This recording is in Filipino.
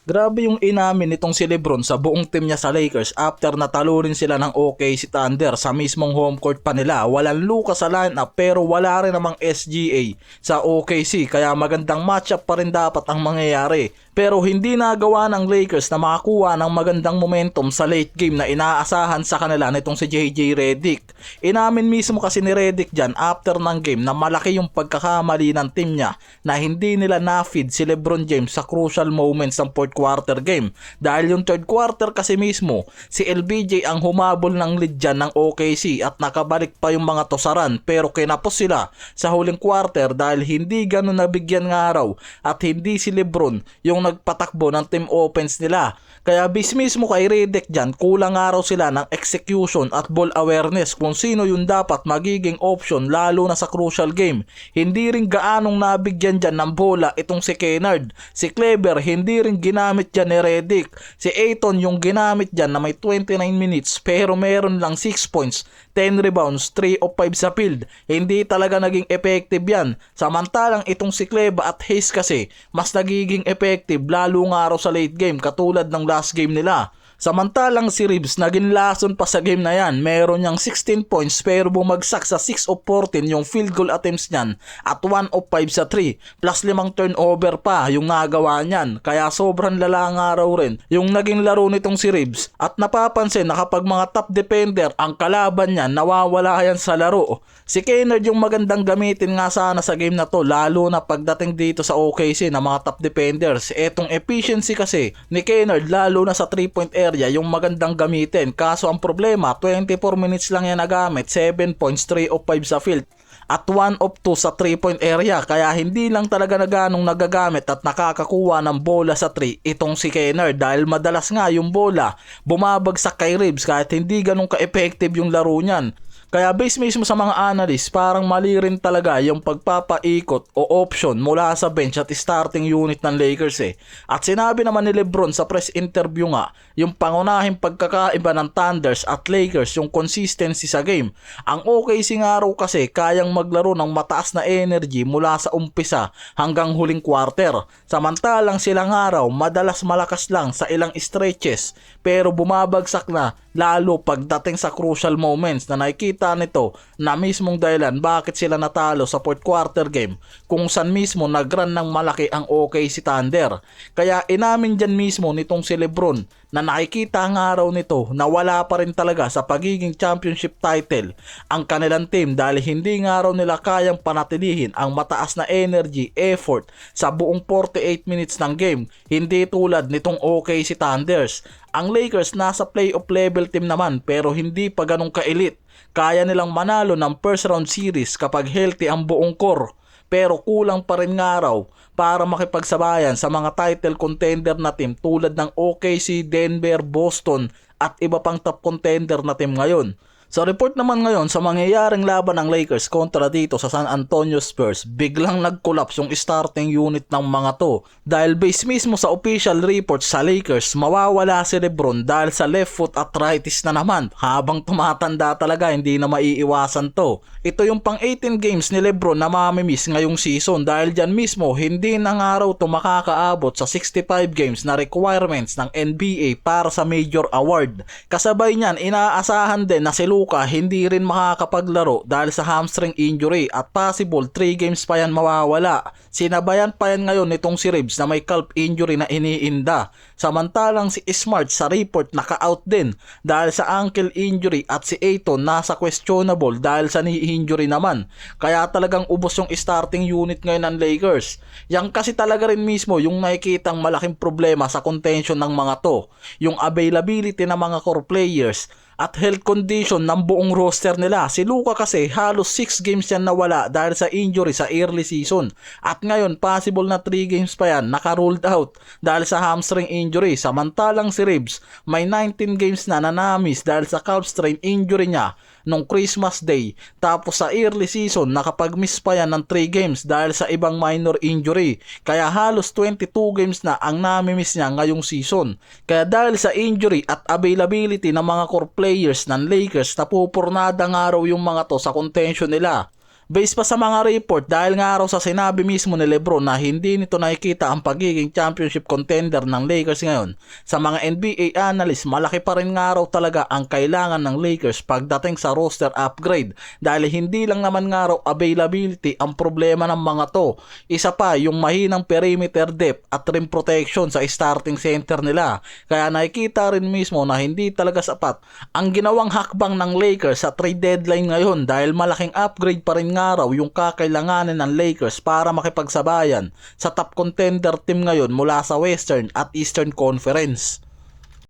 Grabe yung inamin nitong si LeBron sa buong team niya sa Lakers after natalunin sila ng OKC Thunder sa mismong home court pa nila. Walang Luka sa lineup pero wala rin namang SGA sa OKC kaya magandang matchup pa rin dapat ang mangyayari. Pero hindi nagawa ng Lakers na makakuha ng magandang momentum sa late game na inaasahan sa kanila nitong si JJ Redick. Inamin mismo kasi ni Redick dyan after ng game na malaki yung pagkakamali ng team niya na hindi nila na-feed si LeBron James sa crucial moments ng fourth quarter game. Dahil yung third quarter kasi mismo, si LBJ ang humabol ng lead dyan ng OKC at nakabalik pa yung mga tosaran pero kinapos sila sa huling quarter dahil hindi ganun nabigyan ng araw at hindi si LeBron yung nagpatakbo ng team offense nila. Kaya bis mismo kay Redick dyan, kulang araw sila ng execution at ball awareness kung sino yung dapat magiging option lalo na sa crucial game. Hindi rin gaanong nabigyan dyan ng bola itong si Kennard. Si Kleber hindi rin ginamit dyan ni Redick. Si Ayton yung ginamit dyan na may 29 minutes pero meron lang 6 points, 10 rebounds, 3 of 5 sa field. Hindi talaga naging effective yan. Samantalang itong si Kleba at Hayes kasi mas nagiging effective lalo nga araw sa late game katulad ng last game nila. Samantalang si Reeves naging lason pa sa game na yan. Meron niyang 16 points pero bumagsak sa 6 of 14 yung field goal attempts niyan at 1 of 5 sa 3 plus 5 turnover pa yung nagawa niyan. Kaya sobrang lala nga raw rin yung naging laro nitong si Reeves at napapansin na kapag mga top defender ang kalaban niya nawawala yan sa laro. Si Kennard yung magandang gamitin nga sana sa game na to lalo na pagdating dito sa OKC na mga top defenders. Etong efficiency kasi ni Kennard lalo na sa 3-point area yung magandang gamitin. Kaso ang problema 24 minutes lang yan nagamit, 7 points, 3 of 5 sa field at 1 of 2 sa 3-point area. Kaya hindi lang talaga na ganong nagagamit at nakakakuha ng bola sa 3 itong si Kennard dahil madalas nga yung bola bumabagsak kay Reeves kahit hindi ganong ka-effective yung laro niyan. Kaya base mismo sa mga analyst, parang mali rin talaga yung pagpapaikot o option mula sa bench at starting unit ng Lakers eh. At sinabi naman ni LeBron sa press interview nga, yung pangunahing pagkakaiba ng Thunders at Lakers yung consistency sa game. Ang OKC nga raw kasi kayang maglaro ng mataas na energy mula sa umpisa hanggang huling quarter. Samantalang sila nga raw madalas malakas lang sa ilang stretches pero bumabagsak na lalo pagdating sa crucial moments na nakikita nito na mismong dahilan bakit sila natalo sa fourth quarter game kung saan mismo nag-run ng malaki ang OKC Thunder. Kaya inamin dyan mismo nitong si LeBron na nakikita nga araw nito na wala pa rin talaga sa pagiging championship title ang kanilang team dahil hindi nga araw nila kayang panatilihin ang mataas na energy, effort sa buong 48 minutes ng game. Hindi tulad nitong OKC Thunders. Ang Lakers nasa playoff level team naman pero hindi pa ganun ka-elite. Kaya nilang manalo ng first round series kapag healthy ang buong core. Pero kulang pa rin nga raw para makipagsabayan sa mga title contender na team tulad ng OKC, Denver, Boston at iba pang top contender na team ngayon. Sa report naman ngayon sa mangyayaring laban ng Lakers kontra dito sa San Antonio Spurs, biglang nag-collapse yung starting unit ng mga to. Dahil base mismo sa official report sa Lakers, mawawala si LeBron dahil sa left foot arthritis na naman. Habang tumatanda talaga, hindi na maiiwasan to. Ito yung pang 18 games ni LeBron na mamimiss ngayong season dahil dyan mismo hindi na nga raw ito makakaabot sa 65 games na requirements ng NBA para sa major award. Kasabay niyan, inaasahan din na si Luka hindi rin makakapaglaro dahil sa hamstring injury at possible 3 games pa yan mawawala. Sinabayan pa yan ngayon nitong si Reeves na may calf injury na iniinda. Samantalang si Smart sa report naka-out din dahil sa ankle injury at si Ayton nasa questionable dahil sa knee injury naman. Kaya talagang ubos yung starting unit ngayon ng Lakers. Yang kasi talaga rin mismo yung nakikitang malaking problema sa contention ng mga to. Yung availability ng mga core players at health condition ng buong roster nila. Si Luka kasi halos 6 games yan nawala dahil sa injury sa early season. At ngayon possible na 3 games pa yan naka-ruled out dahil sa hamstring injury. Samantalang si Reeves may 19 games na nanamis dahil sa calf strain injury niya nung Christmas Day. Tapos sa early season nakapag-miss pa yan ng 3 games dahil sa ibang minor injury. Kaya halos 22 games na ang nami-miss niya ngayong season. Kaya dahil sa injury at availability ng mga core players ng Lakers, napupurnada nga raw yung mga to sa contention nila. Based pa sa mga report, dahil nga raw sa sinabi mismo ni Lebron na hindi nito nakikita ang pagiging championship contender ng Lakers ngayon, sa mga NBA analyst, malaki pa rin nga raw talaga ang kailangan ng Lakers pagdating sa roster upgrade dahil hindi lang naman nga raw availability ang problema ng mga to. Isa pa yung mahinang perimeter depth at rim protection sa starting center nila. Kaya nakikita rin mismo na hindi talaga sapat ang ginawang hakbang ng Lakers sa trade deadline ngayon dahil malaking upgrade pa rin nga raw yung kakailanganin ng Lakers para makipagsabayan sa top contender team ngayon mula sa Western at Eastern Conference.